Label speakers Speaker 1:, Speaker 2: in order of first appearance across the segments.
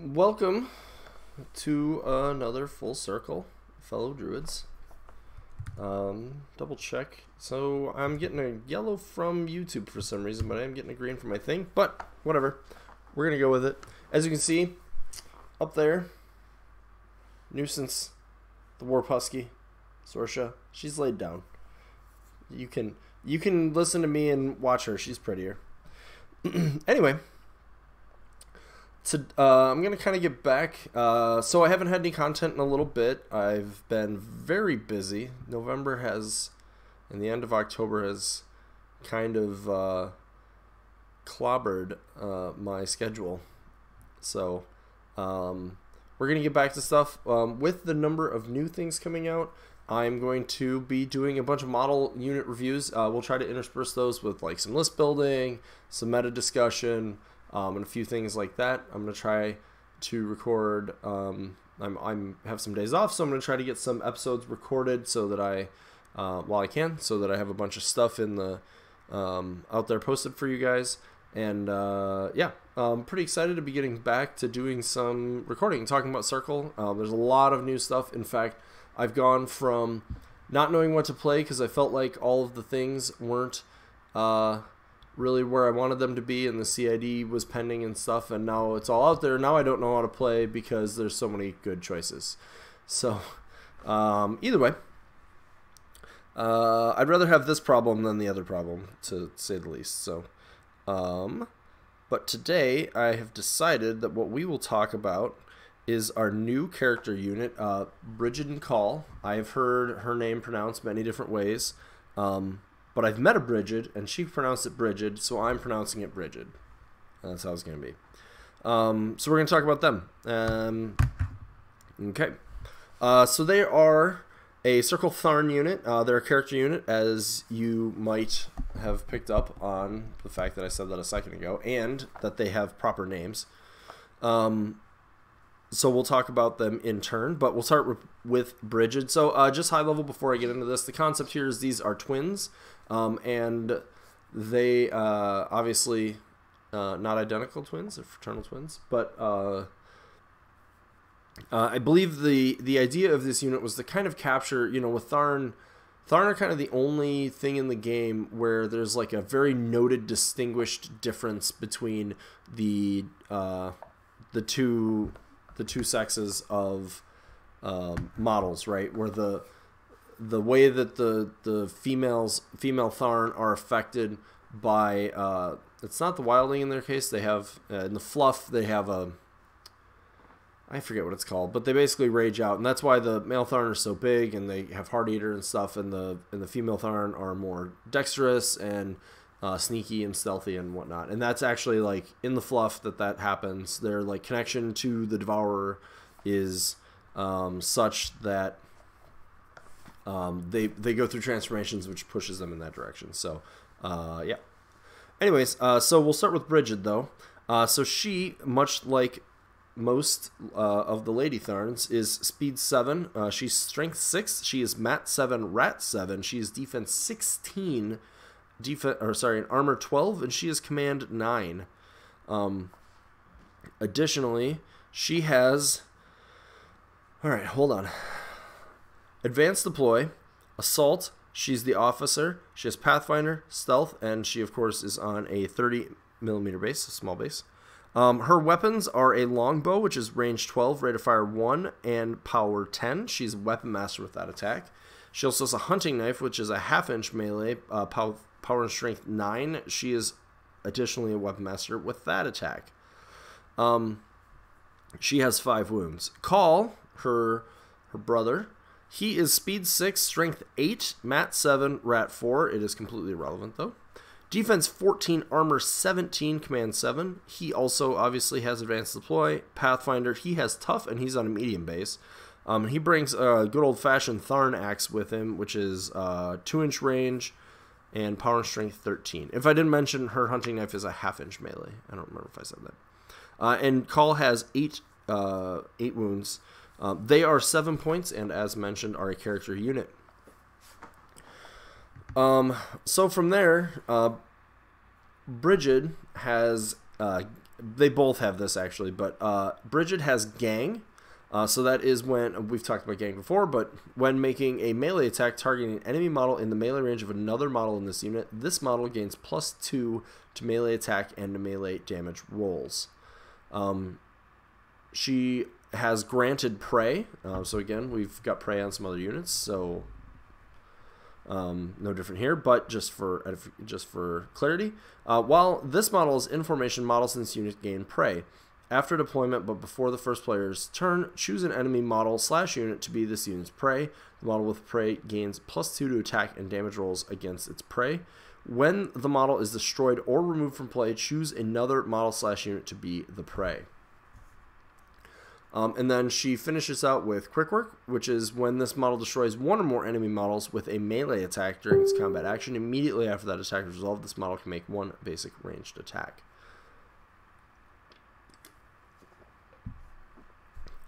Speaker 1: Welcome to another full circle, fellow druids. Double check. So I'm getting a yellow from YouTube for some reason, but I am getting a green from my thing. But whatever, we're gonna go with it. As you can see, up there, Nuisance, the Warp Husky, Sorsha. She's laid down. You can listen to me and watch her. She's prettier. Anyway. I'm going to kind of get back. So I haven't had any content in a little bit. I've been very busy. November has, and the end of October has kind of clobbered my schedule. So we're going to get back to stuff. With the number of new things coming out, I'm going to be doing a bunch of model unit reviews. We'll try to intersperse those with like some list building, some meta discussion, and a few things like that. I'm going to try to record, I'm have some days off, so I'm going to try to get some episodes recorded so that while I can, so that I have a bunch of stuff in the, out there posted for you guys. And, yeah, I'm pretty excited to be getting back to doing some recording, talking about Circle. There's a lot of new stuff. In fact, I've gone from not knowing what to play because I felt like all of the things weren't, really where I wanted them to be, and the CID was pending and stuff, and now it's all out there. Now I don't know how to play because there's so many good choices. So either way, I'd rather have this problem than the other problem, to say the least. So but today I have decided that what we will talk about is our new character unit, Brighid and Caul. I've heard her name pronounced many different ways, but I've met a Brighid, and she pronounced it Brighid, so I'm pronouncing it Brighid. That's how it's going to be. So we're going to talk about them. Okay. So they are a Circle Tharn unit. They're a character unit, as you might have picked up on the fact that I said that a second ago, and that they have proper names. So we'll talk about them in turn, but we'll start with Brighid. So just high level before I get into this, the concept here is these are twins, and they obviously not identical twins, they're fraternal twins, but I believe the idea of this unit was to kind of capture, you know, with Tharn are kind of the only thing in the game where there's like a very noted distinguished difference between the two sexes of models, right? Where the way that the female Tharn are affected by it's not the wilding in their case. They have in the fluff they have I forget what it's called, but they basically rage out, and that's why the male Tharn are so big and they have Heart Eater and stuff, and the female Tharn are more dexterous and sneaky and stealthy and whatnot. And that's actually like in the fluff that happens. Their like connection to the Devourer is such that they go through transformations which pushes them in that direction. So yeah. Anyways, so we'll start with Brighid though. So she, much like most of the Lady Tharns, is speed 7. She's strength 6. She is mat 7, rat 7. She is defense 16. Armor 12, and she is command 9. Additionally, she has, alright, hold on, advanced deploy, assault, she's the officer, she has pathfinder, stealth, and she of course is on a 30mm base, a small base. Her weapons are a longbow, which is range 12, rate of fire 1, and power 10. She's a weapon master with that attack. She also has a hunting knife, which is a half-inch melee, power and strength 9. She is additionally a weapon master with that attack. She has 5 wounds. Caul, her brother, he is speed 6, strength 8, mat 7, rat 4. It is completely irrelevant though. Defense 14, armor 17, command 7. He also obviously has advanced deploy. Pathfinder, he has tough, and he's on a medium base. He brings a good old-fashioned Tharn axe with him, which is 2-inch range and power and strength 13. If I didn't mention, her hunting knife is a half-inch melee. I don't remember if I said that. And Caul has 8 wounds. They are 7 points, and as mentioned, are a character unit. So from there, Brighid has they both have this actually, but Brighid has Gang. So that is when, we've talked about Gang before, but when making a melee attack targeting an enemy model in the melee range of another model in this unit, this model gains +2 to melee attack and to melee damage rolls. She has granted Prey. So again, we've got Prey on some other units, so no different here, but just for clarity. While this model is in formation, models in this unit gain Prey. After deployment, but before the first player's turn, choose an enemy model/unit to be this unit's prey. The model with prey gains +2 to attack and damage rolls against its prey. When the model is destroyed or removed from play, choose another model/unit to be the prey. And then she finishes out with Quick Work, which is when this model destroys one or more enemy models with a melee attack during its combat action. Immediately after that attack is resolved, this model can make one basic ranged attack.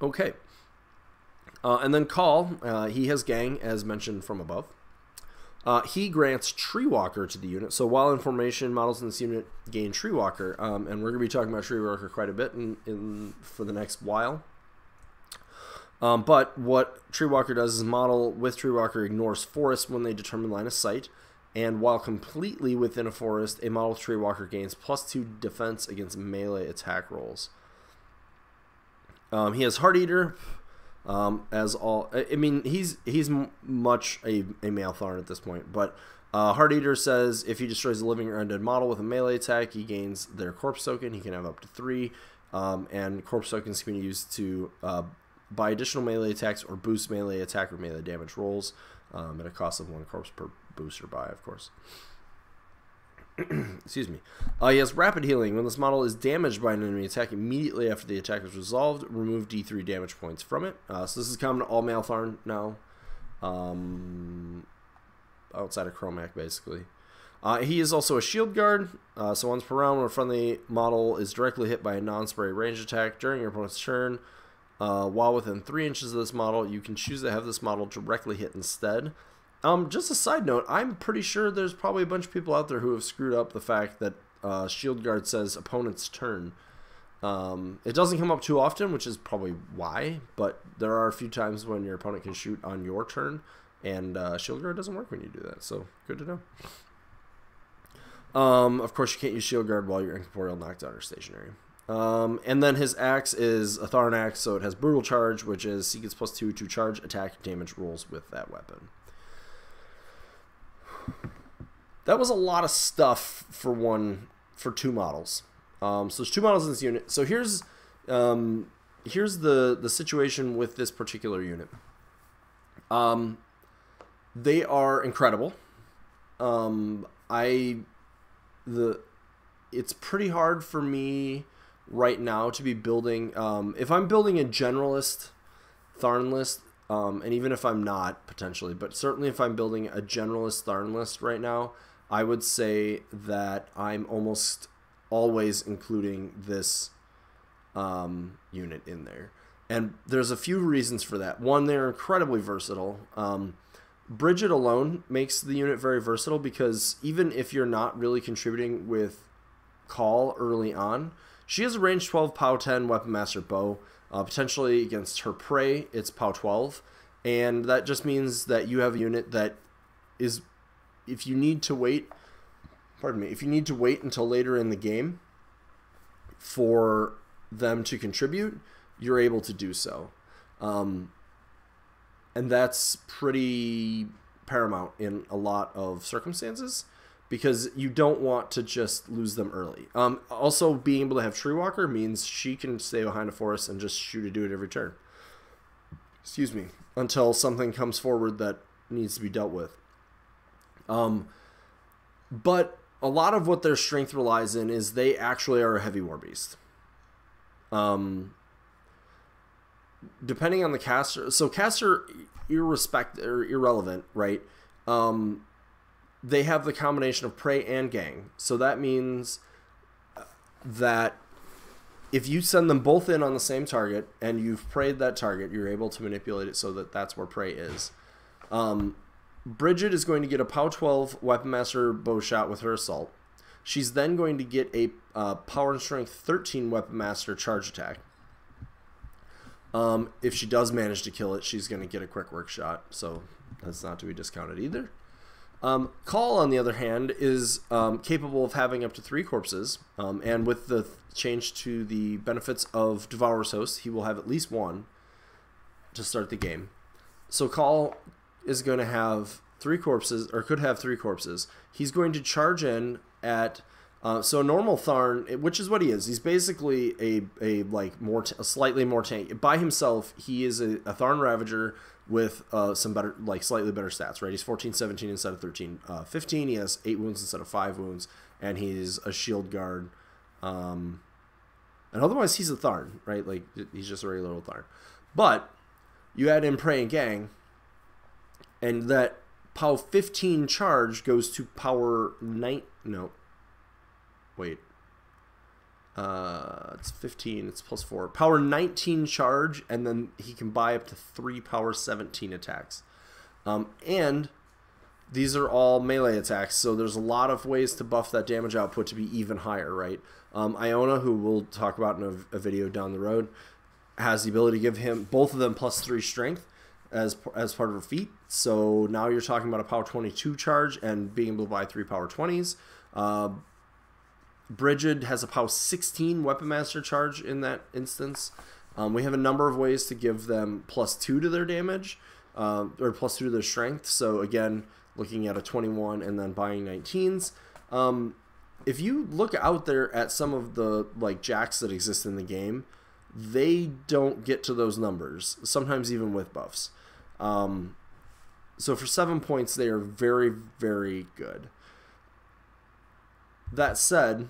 Speaker 1: Okay, and then Caul, he has Gang, as mentioned from above. He grants Tree Walker to the unit. So while in formation, models in this unit gain Tree Walker, and we're going to be talking about Tree Walker quite a bit for the next while. But what Tree Walker does is model with Tree Walker ignores forest when they determine line of sight, and while completely within a forest, a model with Tree Walker gains +2 defense against melee attack rolls. He has Heart Eater, as all. I mean, he's much a male Tharn at this point. But Heart Eater says if he destroys a living or undead model with a melee attack, he gains their Corpse Token. He can have up to 3, and Corpse Tokens can be used to buy additional melee attacks or boost melee attack or melee damage rolls at a cost of 1 corpse per boost or buy, of course. Excuse me. He has Rapid Healing. When this model is damaged by an enemy attack, immediately after the attack is resolved, remove D3 damage points from it. So this is common to all male Tharn now, outside of Chromac, basically. He is also a Shield Guard. So once per round, when a friendly model is directly hit by a non-spray range attack during your opponent's turn, while within 3 inches of this model, you can choose to have this model directly hit instead. Just a side note, I'm pretty sure there's probably a bunch of people out there who have screwed up the fact that Shield Guard says opponent's turn. It doesn't come up too often, which is probably why, but there are a few times when your opponent can shoot on your turn, and Shield Guard doesn't work when you do that, so good to know. Of course, you can't use Shield Guard while you're incorporeal, knockdown, or stationary. And then his axe is a Tharn axe, so it has Brutal Charge, which is he gets +2 to charge, attack, damage rolls with that weapon. That was a lot of stuff for 2 models. So there's 2 models in this unit. So here's the situation with this particular unit. They are incredible. It's pretty hard for me right now to be building. If I'm building a generalist Tharn list. And even if I'm not, potentially, but certainly if I'm building a generalist Tharn list right now, I would say that I'm almost always including this unit in there. And there's a few reasons for that. One, they're incredibly versatile. Brighid alone makes the unit very versatile because even if you're not really contributing with Caul early on, she has a range 12 POW 10 Weapon Master Bow. Potentially against her prey, it's POW 12, and that just means that you have a unit that is, if you need to wait, if you need to wait until later in the game for them to contribute, you're able to do so. And that's pretty paramount in a lot of circumstances, because you don't want to just lose them early. Also, being able to have Tree Walker means she can stay behind a forest and just shoot a dude every turn. Excuse me. Until something comes forward that needs to be dealt with. But a lot of what their strength relies in is they actually are a heavy war beast. Depending on the caster, so caster irrelevant, right? They have the combination of prey and gang. So that means that if you send them both in on the same target and you've preyed that target, you're able to manipulate it so that that's where prey is. Brighid is going to get a POW 12 Weapon Master bow shot with her assault. She's then going to get a Power and Strength 13 Weapon Master charge attack. If she does manage to kill it, she's going to get a quick work shot, so that's not to be discounted either. Caul, on the other hand, is capable of having up to 3 corpses, and with the change to the benefits of Devourer's Host, he will have at least 1 to start the game. So Caul is going to have 3 corpses, or could have 3 corpses. He's going to charge in at so a normal Tharn, which is what he is. He's basically a slightly more tank. By himself, he is a Tharn Ravager with some better, slightly better stats, right? He's 14, 17 instead of 13, 15. He has 8 wounds instead of 5 wounds, and he's a shield guard. And otherwise, he's a Tharn, right? Like, he's just a regular old Tharn. But you add in Prey and Gang, and that POW 15 charge goes to Power 9. No. Wait. It's 15. It's plus 4. Power 19 charge, and then he can buy up to 3 Power 17 attacks. And these are all melee attacks, so there's a lot of ways to buff that damage output to be even higher, right? Iona, who we'll talk about in a video down the road, has the ability to give him both of them plus 3 strength as part of her feat. So now you're talking about a Power 22 charge and being able to buy 3 Power 20s. Brighid has a Power 16 Weapon Master charge in that instance. We have a number of ways to give them plus 2 to their damage, or plus 2 to their strength. So again, looking at a 21 and then buying 19s. If you look out there at some of the jacks that exist in the game, they don't get to those numbers, sometimes even with buffs. So for 7 points, they are very, very good. That said,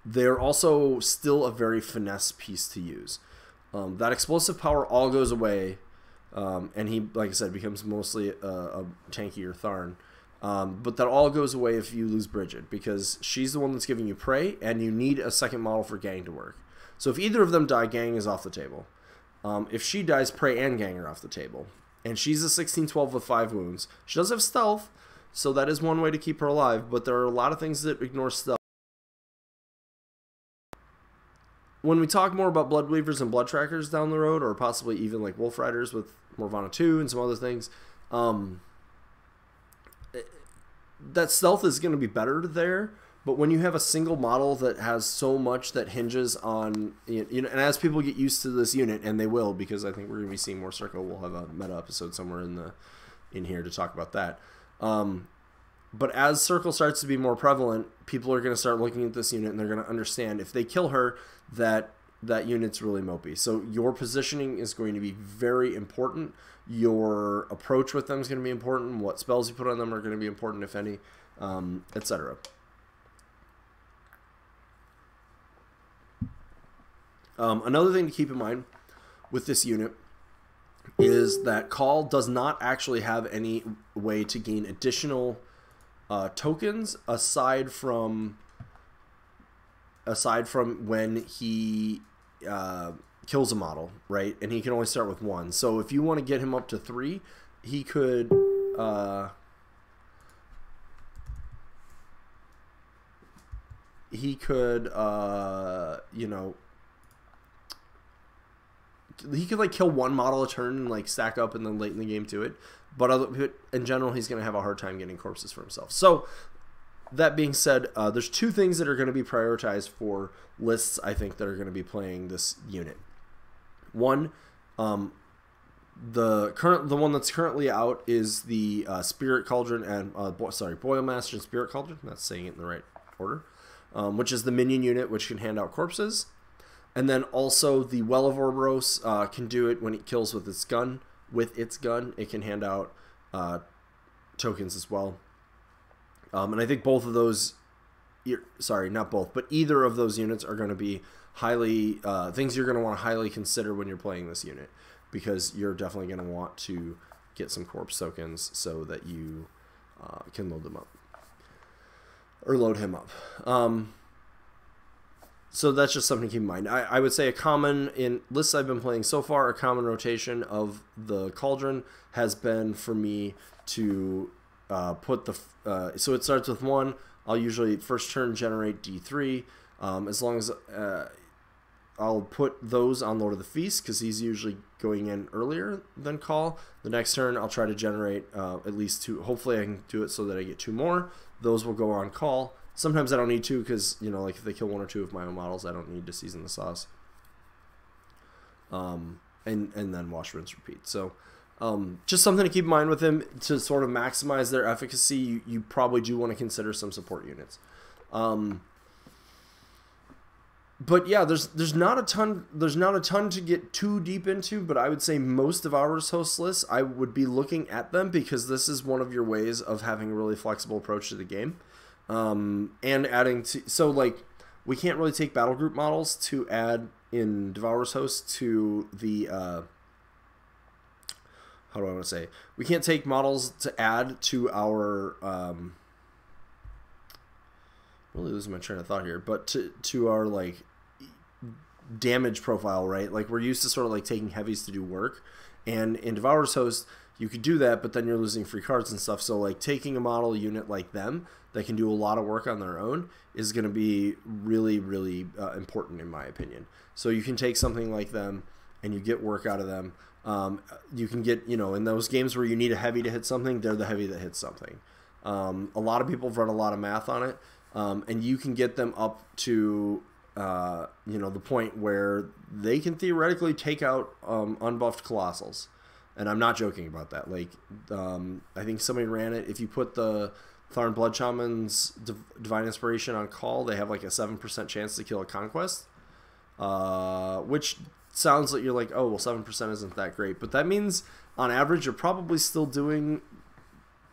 Speaker 1: they're also still a very finesse piece to use. That explosive power all goes away, and he, like I said, becomes mostly a tankier Tharn. But that all goes away if you lose Brighid, because she's the one that's giving you Prey, and you need a second model for Gang to work. So if either of them die, Gang is off the table. If she dies, Prey and Gang are off the table. And she's a 16-12 with 5 wounds. She does have stealth, so that is one way to keep her alive, but there are a lot of things that ignore stealth. When we talk more about Blood Weavers and Blood Trackers down the road, or possibly even like Wolf Riders with Morvana 2 and some other things, that stealth is going to be better there. But when you have a single model that has so much that hinges on, and as people get used to this unit, and they will, because I think we're going to be seeing more Circle. We'll have a meta episode somewhere in here to talk about that. But as Circle starts to be more prevalent, people are going to start looking at this unit, and they're going to understand if they kill her, that unit's really mopey. So your positioning is going to be very important. Your approach with them is going to be important. What spells you put on them are going to be important, if any, etc. Another thing to keep in mind with this unit is that Caul does not actually have any way to gain additional tokens aside from when he kills a model, right? And he can only start with 1. So if you want to get him up to 3, he could he could kill 1 model a turn and stack up and then late in the game to it. But in general, he's going to have a hard time getting corpses for himself. So that being said, there's 2 things that are going to be prioritized for lists, I think, that are going to be playing this unit. One, the one that's currently out is the Spirit Cauldron and Boilmaster and Spirit Cauldron. That's saying it in the right order. Which is the minion unit, which can hand out corpses. And then also the Well of Orboros can do it when it kills with its gun. It can hand out tokens as well. And I think both of those, not both, but either of those units are going to be highly, things you're going to want to highly consider when you're playing this unit, because you're definitely going to want to get some corpse tokens so that you can load them up. Or load him up. So that's just something to keep in mind. I would say a common, in lists I've been playing so far, a common rotation of the Cauldron has been for me to put the... so it starts with 1, I'll usually first turn generate D3, as long as I'll put those on Lord of the Feast because he's usually going in earlier than Caul. The next turn I'll try to generate at least 2. Hopefully I can do it so that I get 2 more. Those will go on Caul. Sometimes I don't need to because, you know, like if they kill 1 or 2 of my own models, I don't need to season the sauce. And then wash, rinse, repeat. So just something to keep in mind with him to sort of maximize their efficacy. You probably do want to consider some support units. But yeah, there's not a ton to get too deep into, but I would say most of our host lists, I would be looking at them because this is one of your ways of having a really flexible approach to the game. And adding to, so like we can't really take battle group models to add in Devourer's Host to the how do I want to say? We can't take models to add to our really losing my train of thought here, but to our like damage profile, right? Like we're used to sort of like taking heavies to do work, and in Devourer's Host you could do that, but then you're losing free cards and stuff. So like taking a model unit like them that can do a lot of work on their own is going to be really, really important in my opinion. So you can take something like them and you get work out of them. You can get, you know, in those games where you need a heavy to hit something, they're the heavy that hits something. A lot of people have run a lot of math on it, and you can get them up to you know, the point where they can theoretically take out unbuffed Colossals. And I'm not joking about that. Like, I think somebody ran it. If you put the Tharn Blood Shaman's Divine Inspiration on Caul, they have like a 7% chance to kill a Conquest. Which sounds like you're like, oh, well, 7% isn't that great. But that means, on average, you're probably still doing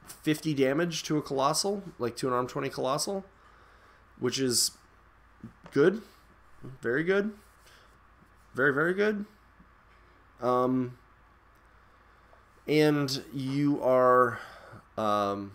Speaker 1: 50 damage to a Colossal, like to an Arm 20 Colossal, which is good. Very good. Very, very good. And you are, how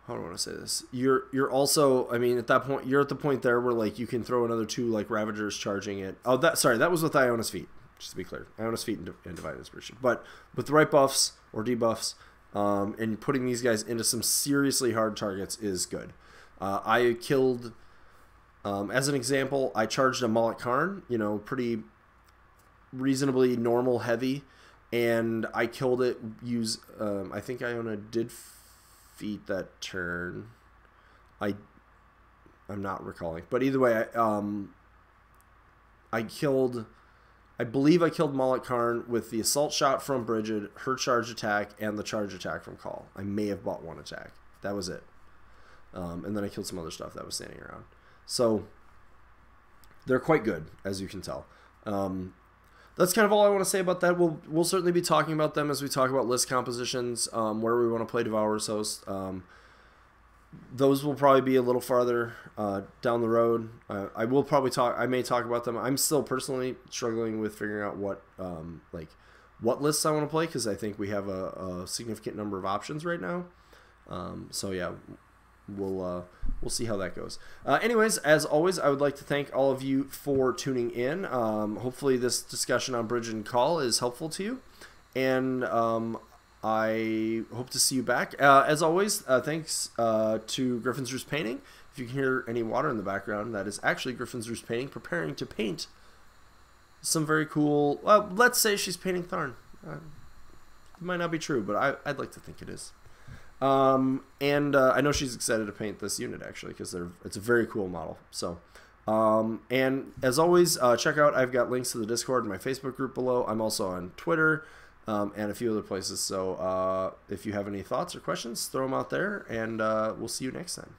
Speaker 1: do I want to say this? You're also, I mean, at that point, you're at the point there where like you can throw another 2 like Ravagers charging it. Oh, that was with Iona's Feet, just to be clear. Iona's Feet and Divine Inspiration. But with the right buffs or debuffs, and putting these guys into some seriously hard targets is good. I killed, as an example, I charged a Mullet Karn, you know, pretty reasonably normal heavy, and I killed it. I think Iona did feat that turn. I'm not recalling, but either way, I believe I killed Mullet Karn with the assault shot from Brighid, her charge attack, and the charge attack from Caul. I may have bought 1 attack. That was it. And then I killed some other stuff that was standing around. So they're quite good, as you can tell. That's kind of all I want to say about that. We'll certainly be talking about them as we talk about list compositions, where we want to play Devourer's Host. Those will probably be a little farther down the road. I may talk about them. I'm still personally struggling with figuring out what lists I want to play, because I think we have a significant number of options right now. So yeah, we'll see how that goes. Anyways, as always, I would like to thank all of you for tuning in. Hopefully this discussion on Brighid and Caul is helpful to you, and I hope to see you back. As always, thanks to Griffin's Roost Painting. If you can hear any water in the background, that is actually Griffin's Roost Painting preparing to paint some very cool, well, let's say she's painting Tharn. It might not be true, but I'd like to think it is. And I know she's excited to paint this unit, actually, because it's a very cool model. So, and as always, check out, I've got links to the Discord and my Facebook group below. I'm also on Twitter, and a few other places. So, if you have any thoughts or questions, throw them out there, and we'll see you next time.